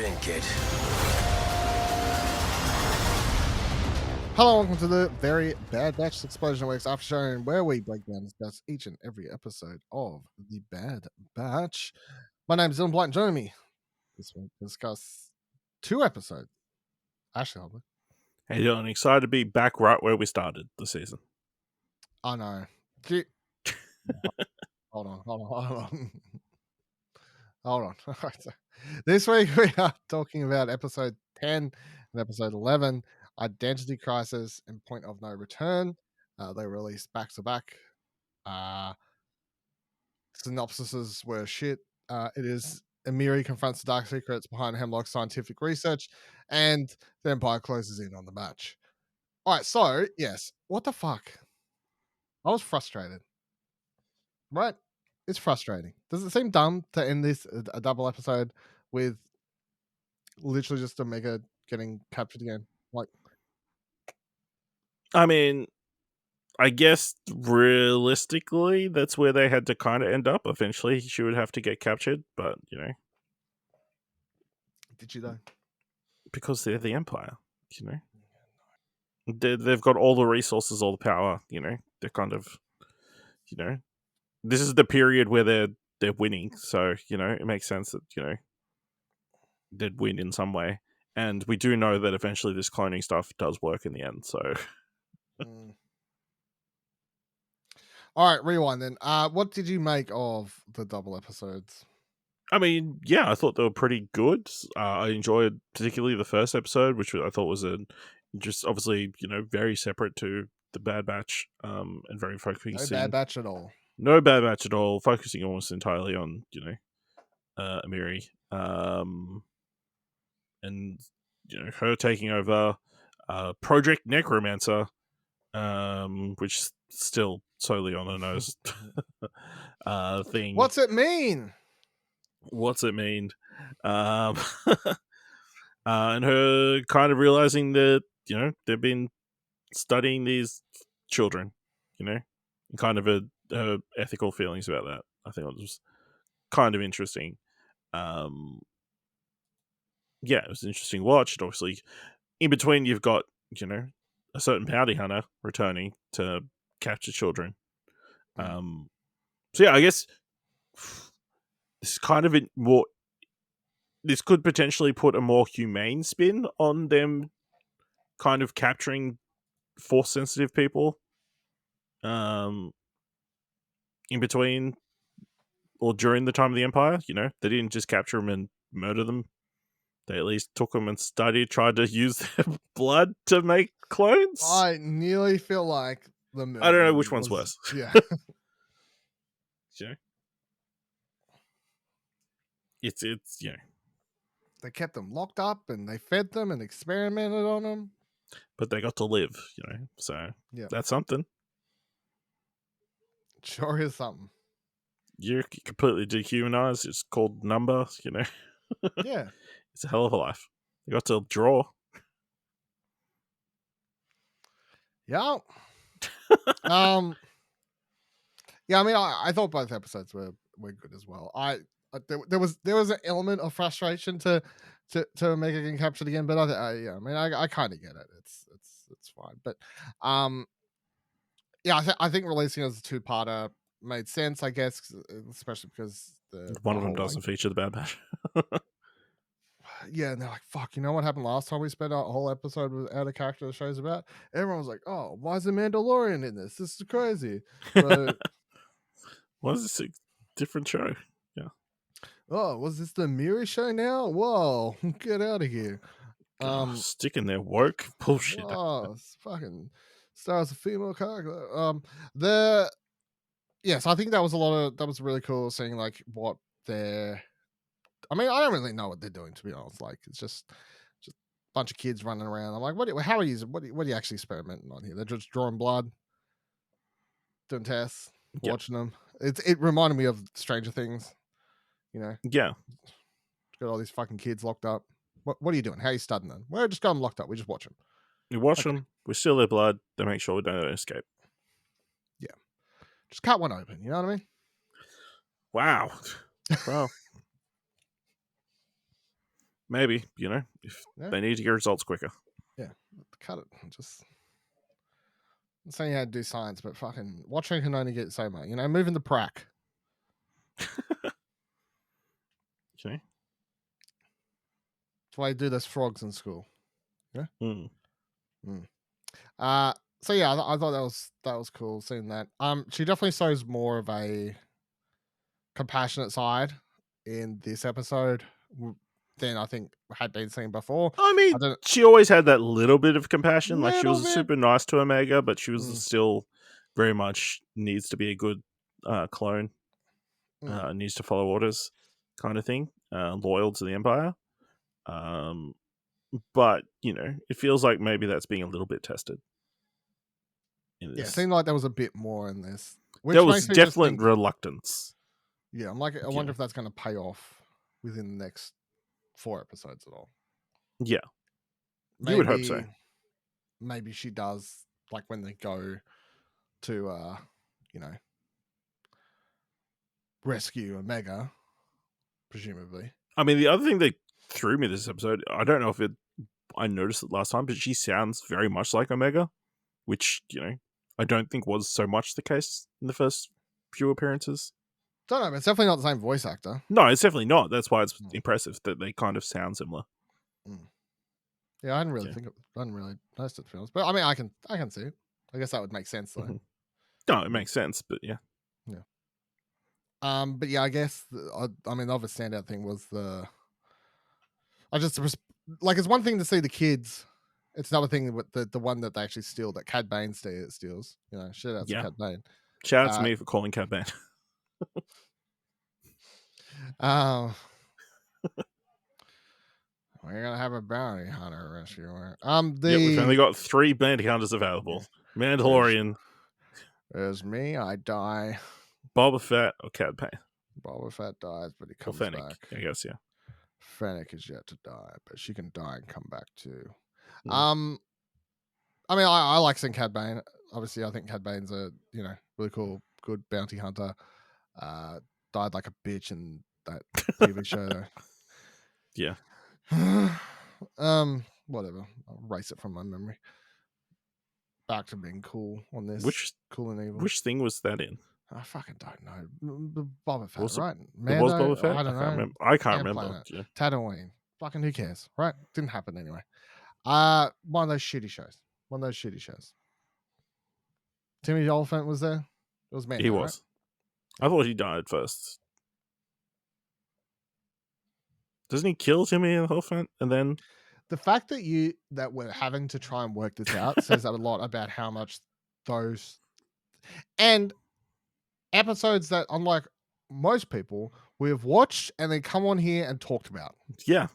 in, kid. Hello, welcome to the very Bad Batch Explosion Weeks after show, where we break down and discuss each and every episode of the Bad Batch. My name is Dylan Blight, and joining me this week to discuss 2 episodes. Ashley Holbrook. Hey Dylan, excited to be back right where we started the season. Oh no. Hold on. Hold on. This week we are talking about episode 10 and episode 11, Identity Crisis and Point of No Return. They released back to back. Synopsises were shit. It is Emerie confronts the dark secrets behind Hemlock's scientific research, and the Empire closes in on the match. All right, so yes, what the fuck? I was frustrated. Right? It's frustrating. Does it seem dumb to end this a double episode with literally just Omega getting captured again? Like, I mean, I guess realistically, that's where they had to kind of end up. Eventually, she would have to get captured, but did you though? because they're the Empire, they've got all the resources, all the power. They're kind of, this is the period where they're winning, so it makes sense that they'd win in some way. And we do know that eventually this cloning stuff does work in the end, so. All right, rewind then. What did you make of the double episodes? I mean, yeah, I thought they were pretty good. I enjoyed particularly the first episode, which I thought was just obviously very separate to the Bad Batch, and very focusing. No Bad Batch at all. No Bad Batch at all. Focusing almost entirely on Emerie, and her taking over Project Necromancer, which is still solely on her nose thing. What's it mean? And her kind of realizing that they've been studying these children, and kind of her ethical feelings about that. I think it was kind of interesting. Yeah, it was an interesting watch. And obviously, in between, you've got a certain bounty hunter returning to capture children. So yeah, I guess this is kind of more. This could potentially put a more humane spin on them, kind of capturing Force-sensitive people. In between or during the time of the Empire, they didn't just capture them and murder them. They at least took them and tried to use their blood to make clones. I nearly feel like the I don't know which one's worse. Yeah. It's They kept them locked up and they fed them and experimented on them. But they got to live, so yeah, that's something. Sure is something. You're completely dehumanized. It's called number, Yeah. It's a hell of a life. They got to draw. Yeah. Yeah, I mean, I thought both episodes were good as well. There was an element of frustration to Omega getting captured again, but I kind of get it. It's fine, but yeah, I think releasing it as a 2-parter made sense, I guess, especially because one of them doesn't feature the Bad Batch. Yeah, and they're like, fuck, you know what happened last time we spent a whole episode without a character the show's about? Everyone was like, oh, why is the Mandalorian in this? This is crazy. But why is this a different show? Yeah. Oh, was this the Emerie show now? Whoa, get out of here. Sticking their woke bullshit. Oh, it's fucking stars a female character. Yes, I think that was really cool seeing like what they're. I mean, I don't really know what they're doing, to be honest. Like, it's just a bunch of kids running around. I'm like, how are you? What are you actually experimenting on here? They're just drawing blood, doing tests, watching them. It reminded me of Stranger Things. Yeah. Got all these fucking kids locked up. What are you doing? How are you studying them? Well, just got them locked up. We just watch them. We watch them. We steal their blood. They make sure we don't escape. Yeah. Just cut one open. You know what I mean? Wow. Well. Maybe, if they need to get results quicker. Yeah, cut it. Just I'm saying you had to do science, but fucking watching can only get so much. Moving the prac. Okay. That's why you do those frogs in school. Mm. So yeah, I thought that was cool seeing that. She definitely shows more of a compassionate side in this episode than I think had been seen before. I mean, she always had that little bit of compassion. Like, she was super nice to Omega, but she was still very much needs to be a good clone. Needs to follow orders, kind of thing. Loyal to the Empire. But it feels like maybe that's being a little bit tested. Yeah, it seemed like there was a bit more in this. There was definite reluctance. Yeah, I'm like, I wonder if that's going to pay off within the next 4 episodes at all. Yeah, you would hope so. Maybe she does, like when they go to, rescue Omega, presumably. I mean, the other thing that threw me this episode, I don't know if I noticed it last time, but she sounds very much like Omega, which, I don't think was so much the case in the first few appearances. Don't know, but it's definitely not the same voice actor. No, it's definitely not. That's why it's impressive that they kind of sound similar. Yeah, I hadn't really noticed it, to be honest. But I mean, I can see it. I guess that would make sense, though. No, it makes sense, but yeah. But yeah, I guess the other standout thing was it's one thing to see the kids. It's another thing with the one that they actually steal, that Cad Bane steals. Shout out to Cad Bane. Shout out to me for calling Cad Bane. We're gonna have a bounty hunter rescuer. We've only got 3 bounty hunters available. Mandalorian. There's me. I die. Boba Fett or Cad Bane. Boba Fett dies, but he comes back. I guess, yeah. Fennec is yet to die, but she can die and come back too. I like seeing Cad Bane. Obviously, I think Cad Bane's a really cool, good bounty hunter. Died like a bitch in that TV show though. Yeah. Whatever. I'll erase it from my memory. Back to being cool on this. Cool and evil. Which thing was that in? I fucking don't know. Boba Fett, right? It was Boba Fett? I don't know. I can't remember. Yeah. Tatooine. Fucking who cares, right? Didn't happen anyway. One of those shitty shows. Timmy Oliphant was there? It was Mando, He was. Right? I thought he died first. Doesn't he kill Timmy Oliphant and then... The fact that we're having to try and work this out says a lot about how much those... And episodes that, unlike most people, we've watched and then come on here and talked about. Yeah.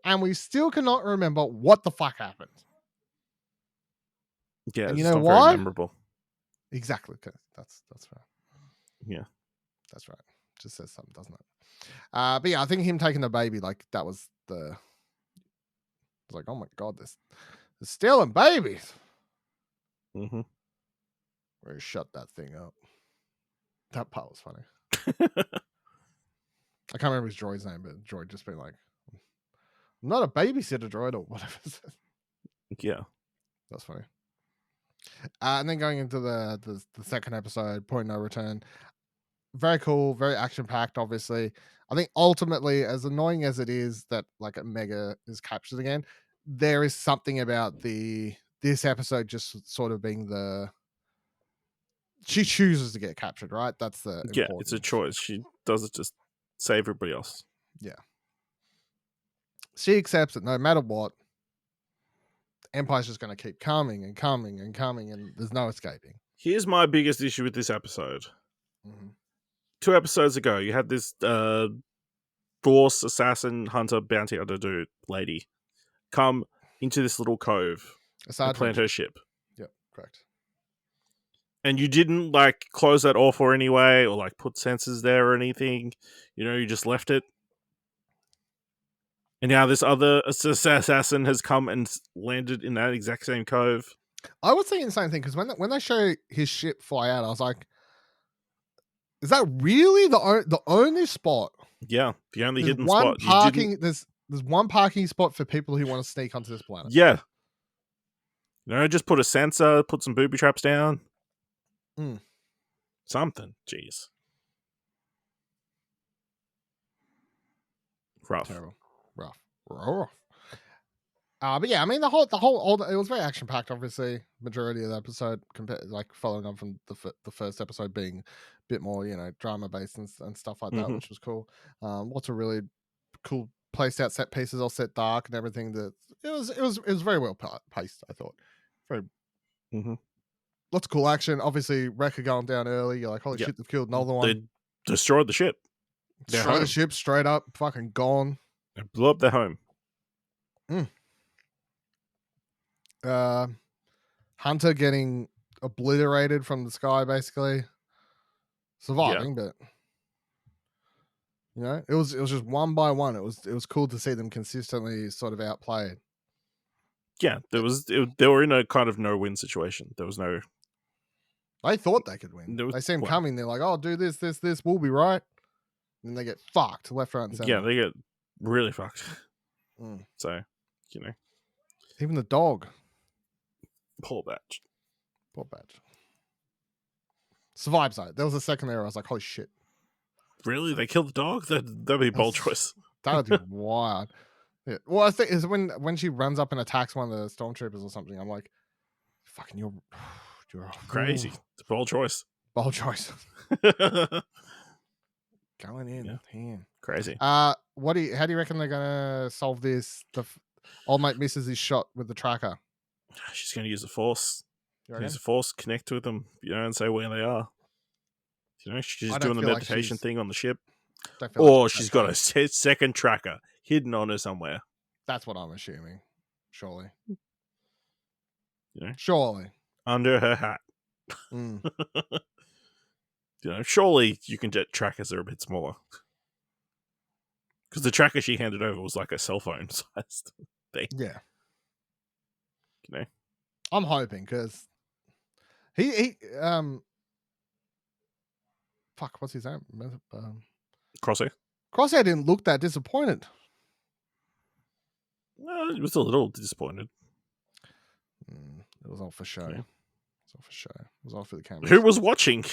And we still cannot remember what the fuck happened. Yeah, and you know why? Very memorable. Exactly. Okay. That's right. Yeah. That's right. Just says something, doesn't it? But yeah, I think him taking the baby, like, that was the... It's like, oh my god, they're stealing babies. Mm-hmm. Where he shut that thing up. That part was funny. I can't remember his droid's name, but droid just being like, I'm not a babysitter droid or whatever. Yeah. That's funny. And then going into the second episode, Point No Return. Very cool, very action-packed, obviously. I think ultimately, as annoying as it is that like Omega is captured again, there is something about this episode just sort of being she chooses to get captured, right? That's the important. It's a choice. She does it to save everybody else. Yeah. She accepts it no matter what. Empire's just going to keep coming and coming and coming, and there's no escaping. Here's my biggest issue with this episode. Mm-hmm. 2 episodes ago, you had this Force assassin hunter bounty hunter lady come into this little cove and plant her ship. Yep, correct. And you didn't like close that off or anyway, or like put sensors there or anything. You just left it. And now this other assassin has come and landed in that exact same cove. I was thinking the same thing, because when they show his ship fly out, I was like, is that really the only spot? Yeah, the only hidden one spot. Parking, there's There's one parking spot for people who want to sneak onto this planet. Yeah. Just put a sensor, put some booby traps down. Something. Jeez. Rough. Terrible. Rough. But yeah, I mean, it was very action packed. Obviously, majority of the episode, like following on from the first episode being a bit more, drama based and stuff like that, which was cool. Lots of really cool placed out set pieces, all set dark and everything. That it was very well paced. I thought very. Lots of cool action. Obviously, Wrecker going down early. You're like, holy shit, they've killed another one. They destroyed the ship. Destroyed the ship straight up, fucking gone. They blew up their home. Hunter getting obliterated from the sky, basically surviving, but it was just one by one. It was cool to see them consistently sort of outplayed. Yeah, they were in a kind of no-win situation. There was no. They thought they could win. They see him coming. They're like, "Oh, do this. We'll be right." And they get fucked left, right, and center. Yeah, they get really fucked. So, even the dog. Poor Batch. Survives though. There was a second there. I was like, "Holy shit!" Really? They killed the dog? That'd be a bold choice. That would be wild. Yeah. Well, I think is when she runs up and attacks one of the stormtroopers or something. I'm like, "Fucking you're crazy." It's a bold choice. Bold choice. Going in. Yeah. Crazy. How do you reckon they're gonna solve this? Old mate misses his shot with the tracker. She's gonna use the force. Use the force, connect with them, and say where they are. She's doing the meditation thing on the ship. Or she's got a second tracker hidden on her somewhere. That's what I'm assuming. Surely. Surely. Under her hat. Surely you can get trackers that are a bit smaller. Because the tracker she handed over was like a cell phone sized thing. Yeah. I'm hoping because he fuck, what's his name? Crosshair. Crosshair didn't look that disappointed. No, he was a little disappointed. It was all for show. Yeah. It was all for show. It was all for the camera. Who was watching?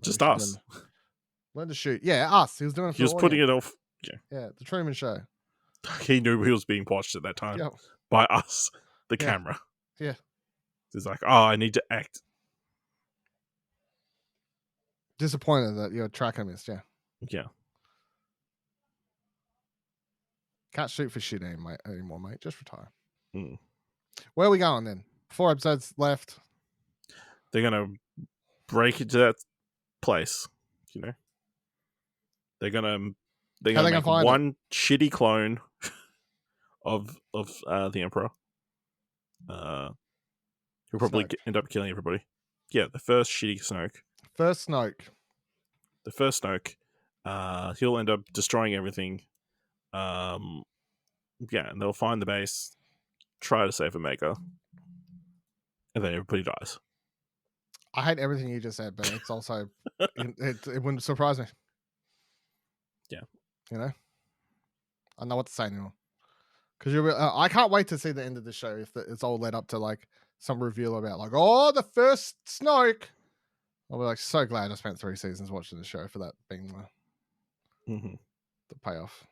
Just us. Learn to shoot. Yeah, us. He was doing it for He was putting it off. Yeah, the Truman Show. He knew he was being watched at that time by us, the camera. Yeah. He's like, I need to act. Disappointed that your tracker missed, Yeah. Can't shoot for shit anymore, mate. Just retire. Where are we going then? 4 episodes left. They're gonna break into that place. They're gonna make one shitty clone of the Emperor. Who'll probably end up killing everybody. Yeah, the first shitty Snoke. The first Snoke. He'll end up destroying everything. And they'll find the base, try to save Omega, and then everybody dies. I hate everything you just said, but it's also it wouldn't surprise me. Yeah, I know what to say now. Because I can't wait to see the end of the show if it's all led up to like some reveal about like, oh, the first Snoke. I'll be like so glad I spent 3 seasons watching the show for that being the payoff.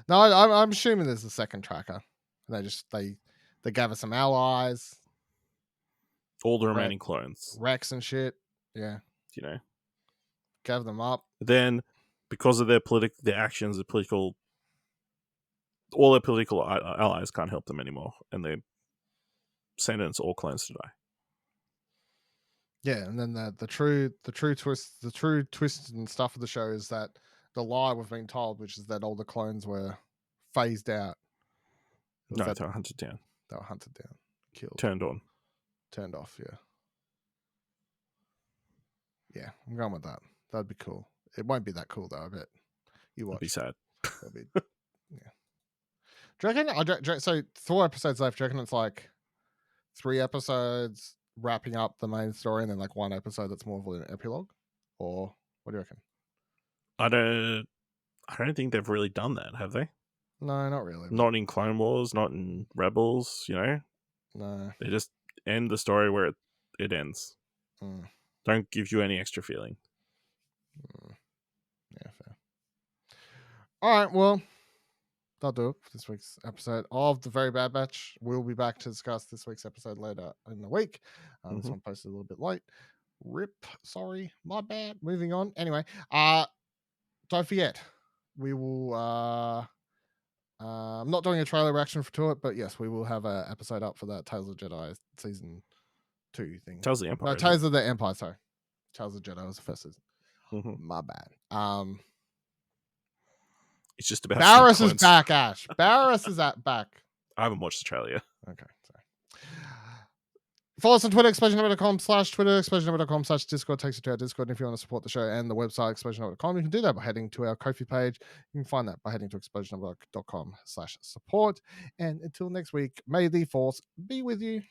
No, I'm assuming there's a second tracker. They gather some allies. All the remaining clones. Rex and shit. Yeah. Gather them up. Then, because of their actions, all their political allies can't help them anymore, and they sentence all clones to die. Yeah, and then the true twist and stuff of the show is that the lie we've been told, which is that all the clones were phased out. No, they were hunted down. Killed. Turned off, yeah. Yeah, I'm going with that. That'd be cool. It won't be that cool though, I bet. You watch. That'd be sad. Yeah. Do you reckon, so 4 episodes left, do you reckon it's like 3 episodes wrapping up the main story and then like 1 episode that's more of an epilogue? Or what do you reckon? I don't think they've really done that, have they? No, not really. Not in Clone Wars, not in Rebels, No. They just end the story where it ends. Mm. Don't give you any extra feeling. Yeah, fair. All right, well, that'll do it for this week's episode of The Very Bad Batch. We'll be back to discuss this week's episode later in the week. This one posted a little bit late. Rip. Sorry. My bad. Moving on. Anyway, don't forget, we will... I'm not doing a trailer reaction to it, but yes, we will have an episode up for that Tales of Jedi Season 2 thing. Tales of the Empire. No, Tales of the Empire, sorry. Tales of Jedi was the first season. My bad. It's just about Barris is back, Ash. Barris is back. I haven't watched the trailer yet. Okay, sorry. Follow us on Twitter, explosionhour.com/Twitter, explosionhour.com/Discord takes you to our Discord. And if you want to support the show and the website, explosionhour.com, you can do that by heading to our Ko-fi page. You can find that by heading to explosionhour.com/support. And until next week, may the force be with you.